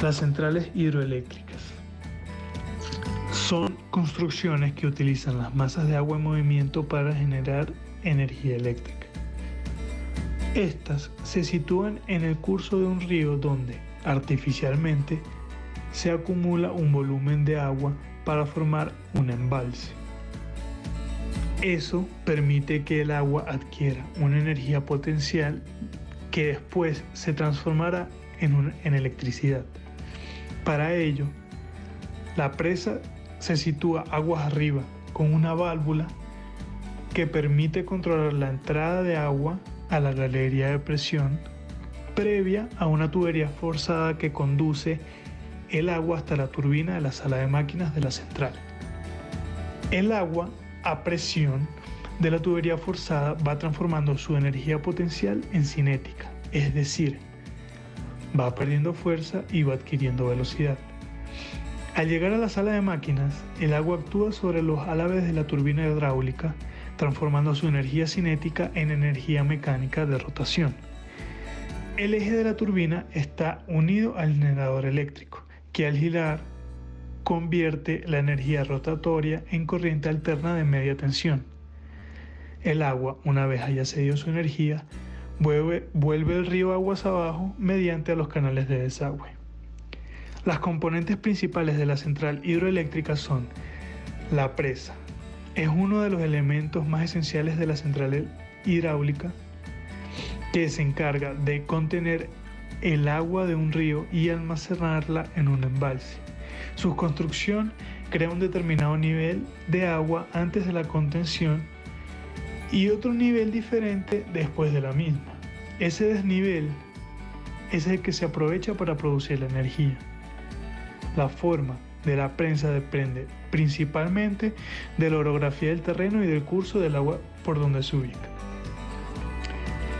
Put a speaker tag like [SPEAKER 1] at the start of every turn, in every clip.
[SPEAKER 1] Las centrales hidroeléctricas son construcciones que utilizan las masas de agua en movimiento para generar energía eléctrica. Estas se sitúan en el curso de un río donde, artificialmente, se acumula un volumen de agua para formar un embalse. Eso permite que el agua adquiera una energía potencial que después se transformará en electricidad. Para ello, la presa se sitúa aguas arriba con una válvula que permite controlar la entrada de agua a la galería de presión previa a una tubería forzada que conduce el agua hasta la turbina de la sala de máquinas de la central. El agua a presión de la tubería forzada va transformando su energía potencial en cinética, es decir, va perdiendo fuerza y va adquiriendo velocidad. Al llegar a la sala de máquinas, el agua actúa sobre los álabes de la turbina hidráulica, transformando su energía cinética en energía mecánica de rotación. El eje de la turbina está unido al generador eléctrico, que al girar convierte la energía rotatoria en corriente alterna de media tensión. El agua, una vez haya cedido su energía, vuelve el río aguas abajo mediante los canales de desagüe. Las componentes principales de la central hidroeléctrica son la presa. Es uno de los elementos más esenciales de la central hidráulica, que se encarga de contener el agua de un río y almacenarla en un embalse. Su construcción crea un determinado nivel de agua antes de la contención y otro nivel diferente después de la misma. Ese desnivel es el que se aprovecha para producir la energía. La forma de la presa depende principalmente de la orografía del terreno y del curso del agua por donde se ubica.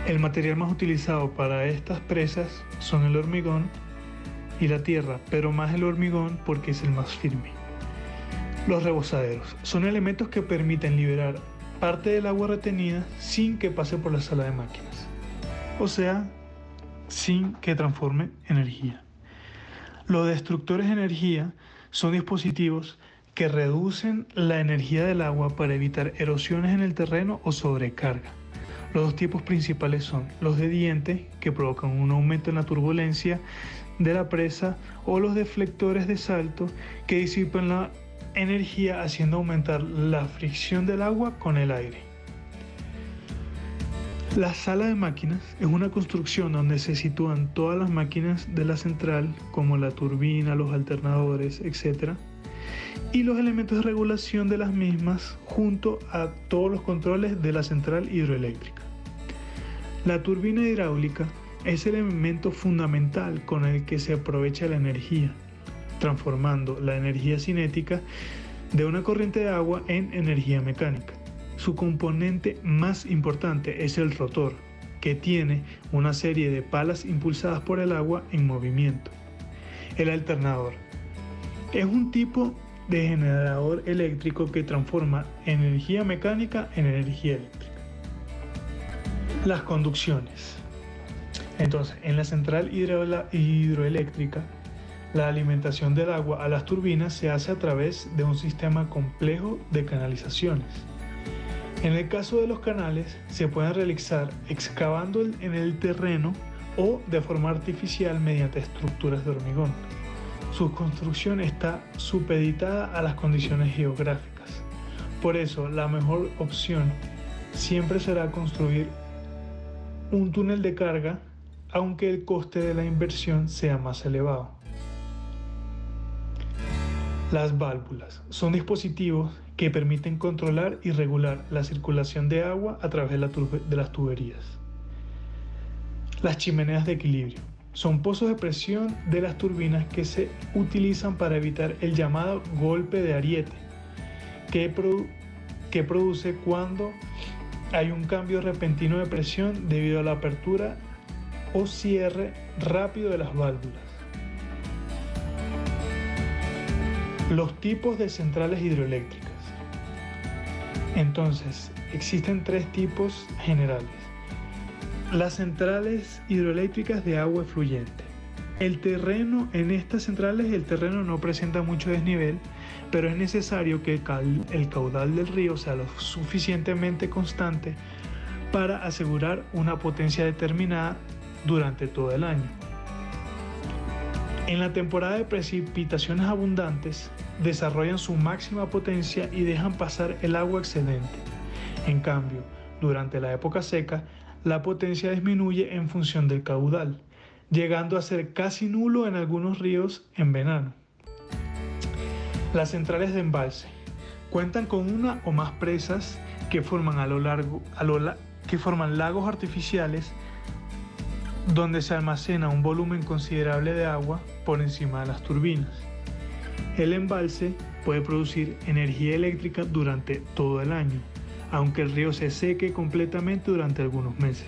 [SPEAKER 1] El material más utilizado para estas presas son el hormigón y la tierra, pero más el hormigón porque es el más firme. Los rebosaderos son elementos que permiten liberar parte del agua retenida sin que pase por la sala de máquinas, o sea, sin que transforme energía. Los destructores de energía son dispositivos que reducen la energía del agua para evitar erosiones en el terreno o sobrecarga. Los dos tipos principales son los de diente, que provocan un aumento en la turbulencia de la presa, o los deflectores de salto, que disipan la energía haciendo aumentar la fricción del agua con el aire. La sala de máquinas es una construcción donde se sitúan todas las máquinas de la central, como la turbina, los alternadores, etc., y los elementos de regulación de las mismas junto a todos los controles de la central hidroeléctrica. La turbina hidráulica es el elemento fundamental con el que se aprovecha la energía, transformando la energía cinética de una corriente de agua en energía mecánica. Su componente más importante es el rotor, que tiene una serie de palas impulsadas por el agua en movimiento. El alternador es un tipo de generador eléctrico que transforma energía mecánica en energía eléctrica. Las conducciones. Entonces, en la central hidroeléctrica, la alimentación del agua a las turbinas se hace a través de un sistema complejo de canalizaciones. En el caso de los canales, se pueden realizar excavando en el terreno o de forma artificial mediante estructuras de hormigón. Su construcción está supeditada a las condiciones geográficas. Por eso, la mejor opción siempre será construir un túnel de carga, aunque el coste de la inversión sea más elevado. Las válvulas son dispositivos que permiten controlar y regular la circulación de agua a través de las tuberías. Las chimeneas de equilibrio son pozos de presión de las turbinas que se utilizan para evitar el llamado golpe de ariete, que produce cuando hay un cambio repentino de presión debido a la apertura o cierre rápido de las válvulas. Los tipos de centrales hidroeléctricas. Entonces, existen tres tipos generales. Las centrales hidroeléctricas de agua fluyente. El terreno en estas centrales, el terreno no presenta mucho desnivel, pero es necesario que el caudal del río sea lo suficientemente constante para asegurar una potencia determinada durante todo el año. En la temporada de precipitaciones abundantes, desarrollan su máxima potencia y dejan pasar el agua excedente. En cambio, durante la época seca, la potencia disminuye en función del caudal, llegando a ser casi nulo en algunos ríos en verano. Las centrales de embalse cuentan con una o más presas que forman forman lagos artificiales donde se almacena un volumen considerable de agua por encima de las turbinas. El embalse puede producir energía eléctrica durante todo el año, aunque el río se seque completamente durante algunos meses.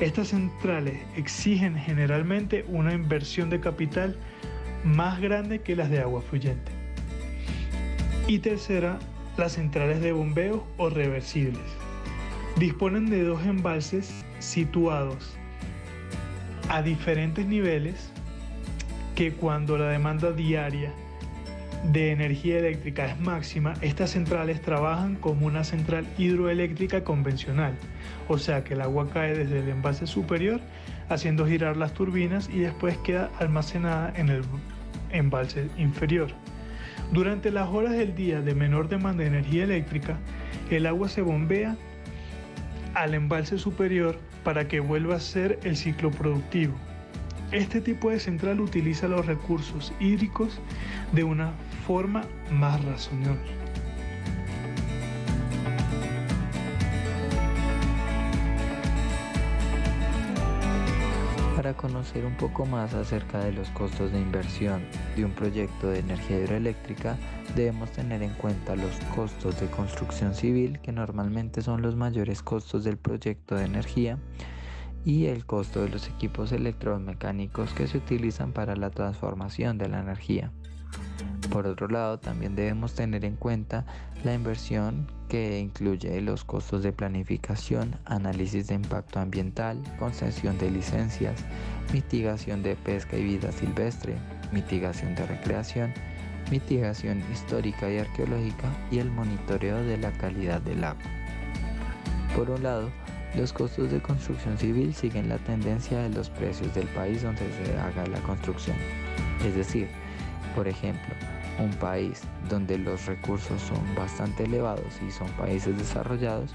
[SPEAKER 1] Estas centrales exigen generalmente una inversión de capital más grande que las de agua fluyente. Y tercera, las centrales de bombeo o reversibles. Disponen de dos embalses situados a diferentes niveles que cuando la demanda diaria de energía eléctrica es máxima, estas centrales trabajan como una central hidroeléctrica convencional, o sea que el agua cae desde el embalse superior haciendo girar las turbinas y después queda almacenada en el embalse inferior. Durante las horas del día de menor demanda de energía eléctrica, el agua se bombea al embalse superior para que vuelva a ser el ciclo productivo. Este tipo de central utiliza los recursos hídricos de una forma más razonable.
[SPEAKER 2] Para conocer un poco más acerca de los costos de inversión de un proyecto de energía hidroeléctrica, debemos tener en cuenta los costos de construcción civil, que normalmente son los mayores costos del proyecto de energía, y el costo de los equipos electromecánicos que se utilizan para la transformación de la energía. Por otro lado, también debemos tener en cuenta la inversión, que incluye los costos de planificación, análisis de impacto ambiental, concesión de licencias, mitigación de pesca y vida silvestre, mitigación de recreación, mitigación histórica y arqueológica y el monitoreo de la calidad del agua. Por un lado, los costos de construcción civil siguen la tendencia de los precios del país donde se haga la construcción. Es decir, por ejemplo, un país donde los recursos son bastante elevados y son países desarrollados,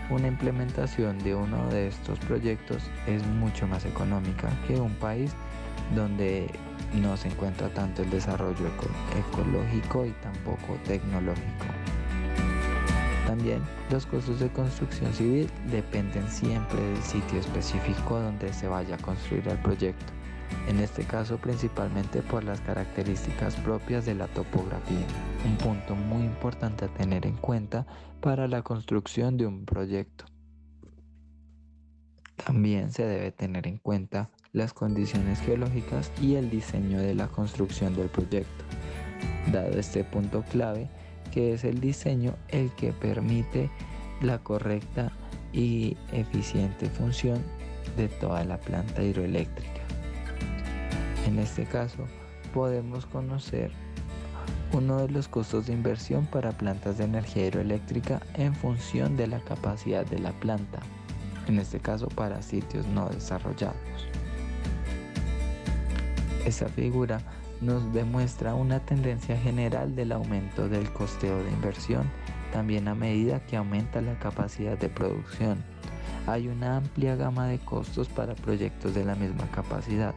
[SPEAKER 2] una implementación de uno de estos proyectos es mucho más económica que un país donde no se encuentra tanto el desarrollo ecológico y tampoco tecnológico. También los costos de construcción civil dependen siempre del sitio específico donde se vaya a construir el proyecto, en este caso principalmente por las características propias de la topografía, un punto muy importante a tener en cuenta para la construcción de un proyecto. También se debe tener en cuenta las condiciones geológicas y el diseño de la construcción del proyecto, dado este punto clave, que es el diseño el que permite la correcta y eficiente función de toda la planta hidroeléctrica. En este caso, podemos conocer uno de los costos de inversión para plantas de energía hidroeléctrica en función de la capacidad de la planta, en este caso para sitios no desarrollados. Esta figura nos demuestra una tendencia general del aumento del costeo de inversión, también a medida que aumenta la capacidad de producción. Hay una amplia gama de costos para proyectos de la misma capacidad,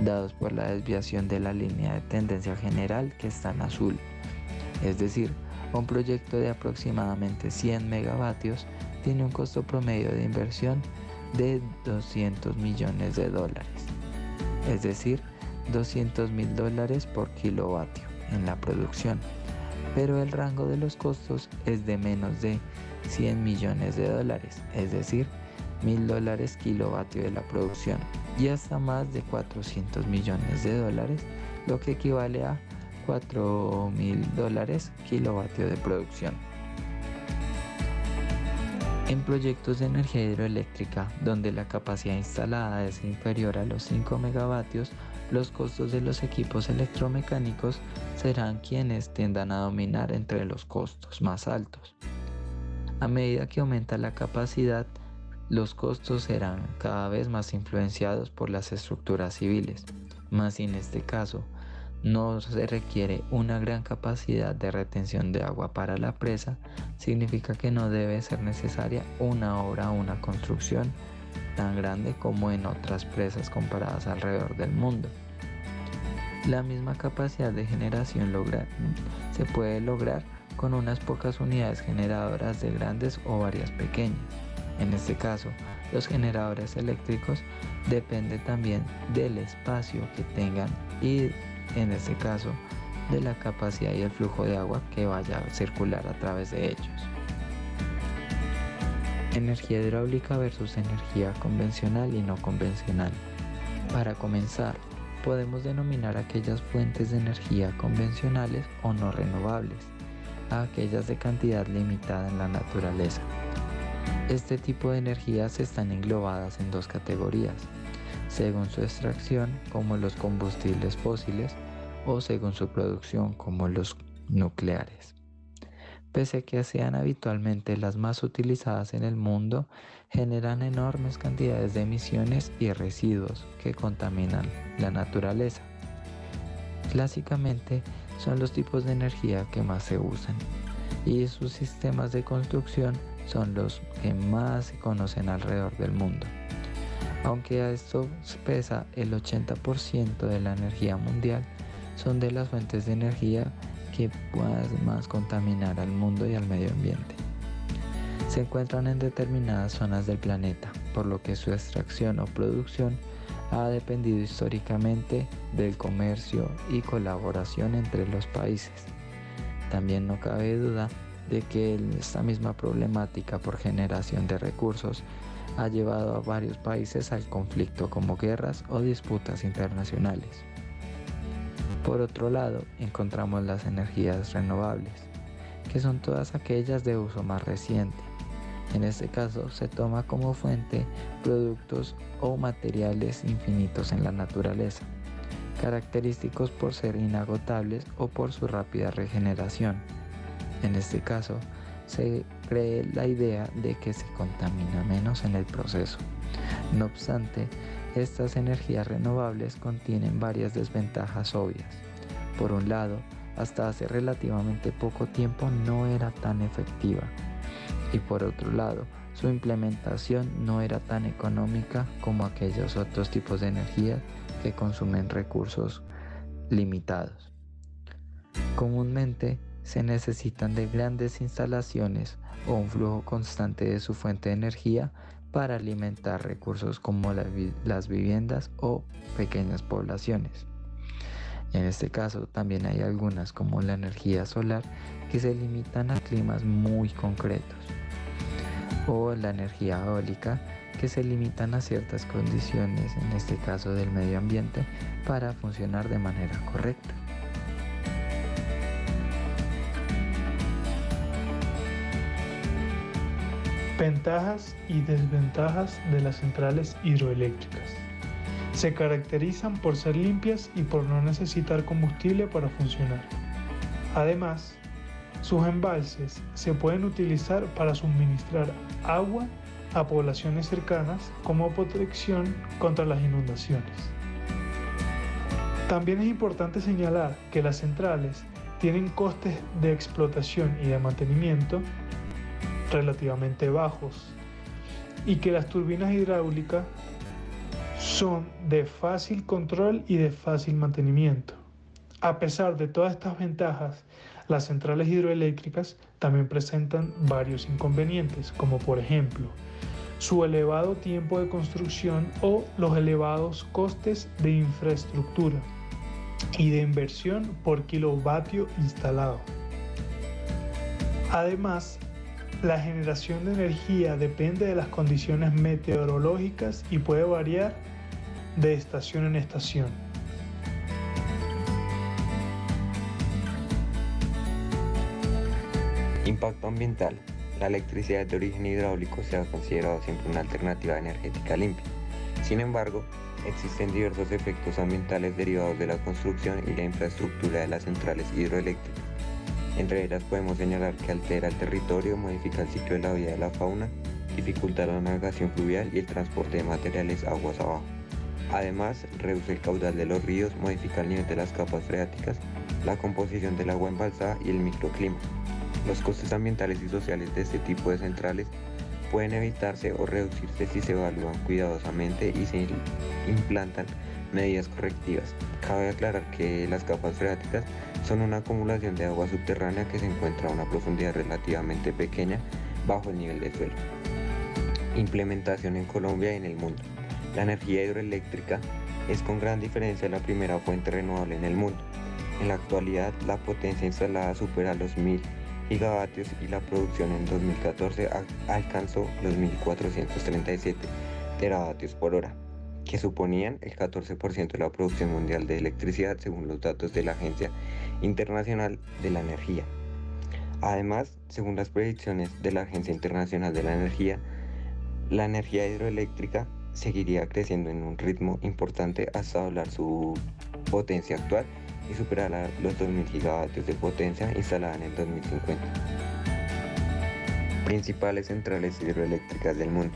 [SPEAKER 2] dados por la desviación de la línea de tendencia general que está en azul. Es decir, un proyecto de aproximadamente 100 megavatios tiene un costo promedio de inversión de $200 millones, es decir, $200.000 por kilovatio en la producción, pero el rango de los costos es de menos de $100 millones, es decir, $1.000 kilovatio de la producción, y hasta más de $400 millones, lo que equivale a $4.000 kilovatio de producción. En proyectos de energía hidroeléctrica donde la capacidad instalada es inferior a los 5 megavatios, los costos de los equipos electromecánicos serán quienes tiendan a dominar entre los costos más altos. A medida que aumenta la capacidad, los costos serán cada vez más influenciados por las estructuras civiles, mas en este caso no se requiere una gran capacidad de retención de agua para la presa, significa que no debe ser necesaria una obra o una construcción tan grande como en otras presas comparadas alrededor del mundo. La misma capacidad de generación se puede lograr con unas pocas unidades generadoras de grandes o varias pequeñas. En este caso, los generadores eléctricos dependen también del espacio que tengan y, en este caso, de la capacidad y el flujo de agua que vaya a circular a través de ellos. Energía hidráulica versus energía convencional y no convencional. Para comenzar, podemos denominar aquellas fuentes de energía convencionales o no renovables, a aquellas de cantidad limitada en la naturaleza. Este tipo de energías están englobadas en dos categorías, según su extracción como los combustibles fósiles o según su producción como los nucleares. Pese a que sean habitualmente las más utilizadas en el mundo, generan enormes cantidades de emisiones y residuos que contaminan la naturaleza. Clásicamente son los tipos de energía que más se usan y sus sistemas de construcción son los que más se conocen alrededor del mundo. Aunque a esto pesa el 80% de la energía mundial, son de las fuentes de energía que más contaminar al mundo y al medio ambiente. Se encuentran en determinadas zonas del planeta, por lo que su extracción o producción ha dependido históricamente del comercio y colaboración entre los países. También no cabe duda de que esta misma problemática por generación de recursos ha llevado a varios países al conflicto como guerras o disputas internacionales. Por otro lado, encontramos las energías renovables, que son todas aquellas de uso más reciente. En este caso, se toma como fuente productos o materiales infinitos en la naturaleza, característicos por ser inagotables o por su rápida regeneración. En este caso, se cree la idea de que se contamina menos en el proceso. No obstante, estas energías renovables contienen varias desventajas obvias. Por un lado, hasta hace relativamente poco tiempo no era tan efectiva. Y por otro lado, su implementación no era tan económica como aquellos otros tipos de energía que consumen recursos limitados. Comúnmente se necesitan de grandes instalaciones o un flujo constante de su fuente de energía para alimentar recursos como las viviendas o pequeñas poblaciones. En este caso también hay algunas como la energía solar que se limitan a climas muy concretos, o la energía eólica que se limitan a ciertas condiciones, en este caso del medio ambiente, para funcionar de manera correcta.
[SPEAKER 1] Ventajas y desventajas de las centrales hidroeléctricas. Se caracterizan por ser limpias y por no necesitar combustible para funcionar. Además, sus embalses se pueden utilizar para suministrar agua a poblaciones cercanas como protección contra las inundaciones. También es importante señalar que las centrales tienen costes de explotación y de mantenimiento relativamente bajos y que las turbinas hidráulicas son de fácil control y de fácil mantenimiento. A pesar de todas estas ventajas, las centrales hidroeléctricas también presentan varios inconvenientes, como por ejemplo, su elevado tiempo de construcción o los elevados costes de infraestructura y de inversión por kilovatio instalado. Además, la generación de energía depende de las condiciones meteorológicas y puede variar de estación en estación.
[SPEAKER 3] Impacto ambiental. La electricidad de origen hidráulico se ha considerado siempre una alternativa energética limpia. Sin embargo, Existen diversos efectos ambientales derivados de la construcción y la infraestructura de las centrales hidroeléctricas. Entre ellas podemos señalar que altera el territorio, modifica el ciclo de la vida de la fauna, dificulta la navegación fluvial y el transporte de materiales aguas abajo. Además, reduce el caudal de los ríos, modifica el nivel de las capas freáticas, la composición del agua embalsada y el microclima. Los costes ambientales y sociales de este tipo de centrales pueden evitarse o reducirse si se evalúan cuidadosamente y se implantan medidas correctivas. Cabe aclarar que las capas freáticas son una acumulación de agua subterránea que se encuentra a una profundidad relativamente pequeña bajo el nivel del suelo. Implementación en Colombia y en el mundo. La energía hidroeléctrica es con gran diferencia la primera fuente renovable en el mundo. En la actualidad, la potencia instalada supera los 1000 gigavatios y la producción en 2014 alcanzó los 1437 teravatios por hora, que suponían el 14% de la producción mundial de electricidad según los datos de la Agencia Internacional de la Energía. Además, según las predicciones de la Agencia Internacional de la energía hidroeléctrica seguiría creciendo en un ritmo importante hasta doblar su potencia actual y superar los 2000 gigavatios de potencia instalada en el 2050. Principales centrales hidroeléctricas del mundo.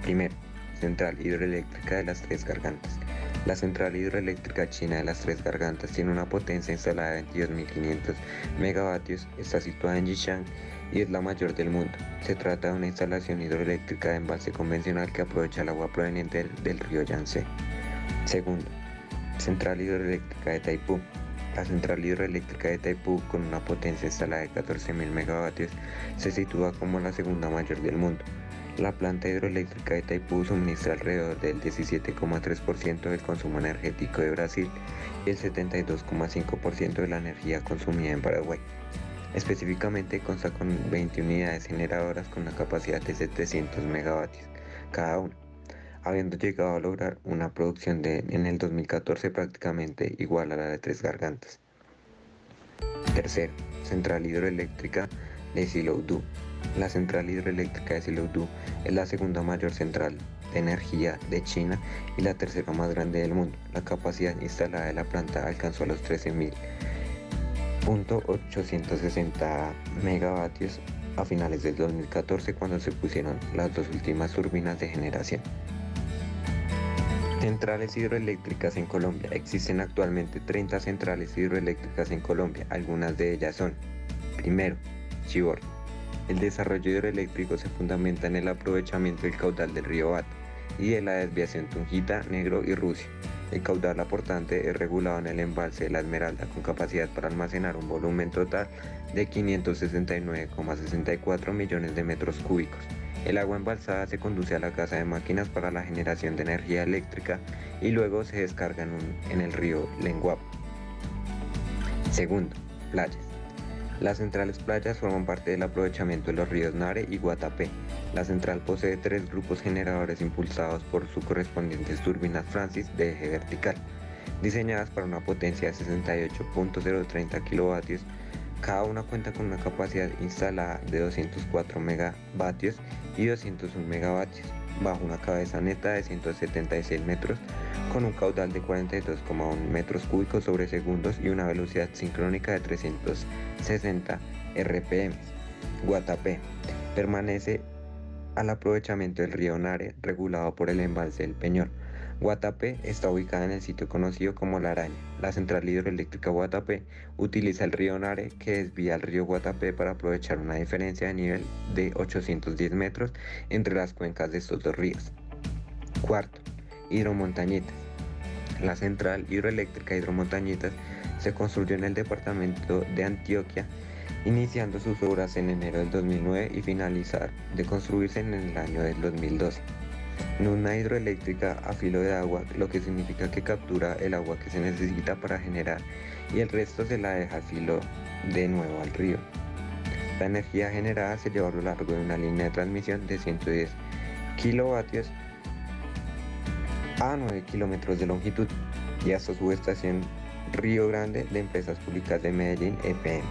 [SPEAKER 3] Primero, Central Hidroeléctrica de las Tres Gargantas. La central hidroeléctrica china de las Tres Gargantas tiene una potencia instalada de 22.500 megavatios, está situada en Yichang y es la mayor del mundo. Se trata de una instalación hidroeléctrica de embalse convencional que aprovecha el agua proveniente del río Yangtze. Segundo, Central Hidroeléctrica de Taipú. La central hidroeléctrica de Taipú, con una potencia instalada de 14.000 megavatios, se sitúa como la segunda mayor del mundo. La planta hidroeléctrica de Taipú suministra alrededor del 17,3% del consumo energético de Brasil y el 72,5% de la energía consumida en Paraguay. Específicamente consta con 20 unidades generadoras con una capacidad de 700 megavatios cada una, habiendo llegado a lograr una producción en el 2014 prácticamente igual a la de Tres Gargantas. Tercero, Central Hidroeléctrica de Silou-do. La central hidroeléctrica de Silou-do es la segunda mayor central de energía de China y la tercera más grande del mundo. La capacidad instalada de la planta alcanzó a los 13.860 megavatios a finales del 2014, cuando se pusieron las dos últimas turbinas de generación. Centrales hidroeléctricas en Colombia. Existen actualmente 30 centrales hidroeléctricas en Colombia. Algunas de ellas son: primero, Chivor. El desarrollo hidroeléctrico se fundamenta en el aprovechamiento del caudal del río Bata y de la desviación Tunguita, Negro y Rusia. El caudal aportante es regulado en el embalse de La Esmeralda, con capacidad para almacenar un volumen total de 569,64 millones de metros cúbicos. El agua embalsada se conduce a la casa de máquinas para la generación de energía eléctrica y luego se descarga en el río Lenguapo. Segundo, playas. Las centrales playas forman parte del aprovechamiento de los ríos Nare y Guatapé. La central posee 3 grupos generadores impulsados por sus correspondientes turbinas Francis de eje vertical, diseñadas para una potencia de 68.030 kilovatios. Cada una cuenta con una capacidad instalada de 204 megavatios y 201 megavatios, bajo una cabeza neta de 176 metros, con un caudal de 42,1 metros cúbicos sobre segundos y una velocidad sincrónica de 360 RPM. Guatapé permanece al aprovechamiento del río Nare, regulado por el embalse del Peñol. Guatapé está ubicada en el sitio conocido como La Araña. La central hidroeléctrica Guatapé utiliza el río Nare, que desvía al río Guatapé para aprovechar una diferencia de nivel de 810 metros entre las cuencas de estos dos ríos. Cuarto, Hidromontañitas. La central hidroeléctrica Hidromontañitas se construyó en el departamento de Antioquia, iniciando sus obras en enero del 2009 y finalizar de construirse en el año del 2012. Una hidroeléctrica a filo de agua, lo que significa que captura el agua que se necesita para generar y el resto se la deja al filo de nuevo al río. La energía generada se lleva a lo largo de una línea de transmisión de 110 kilovatios a 9 kilómetros de longitud y hasta su estación Río Grande de Empresas Públicas de Medellín, EPM.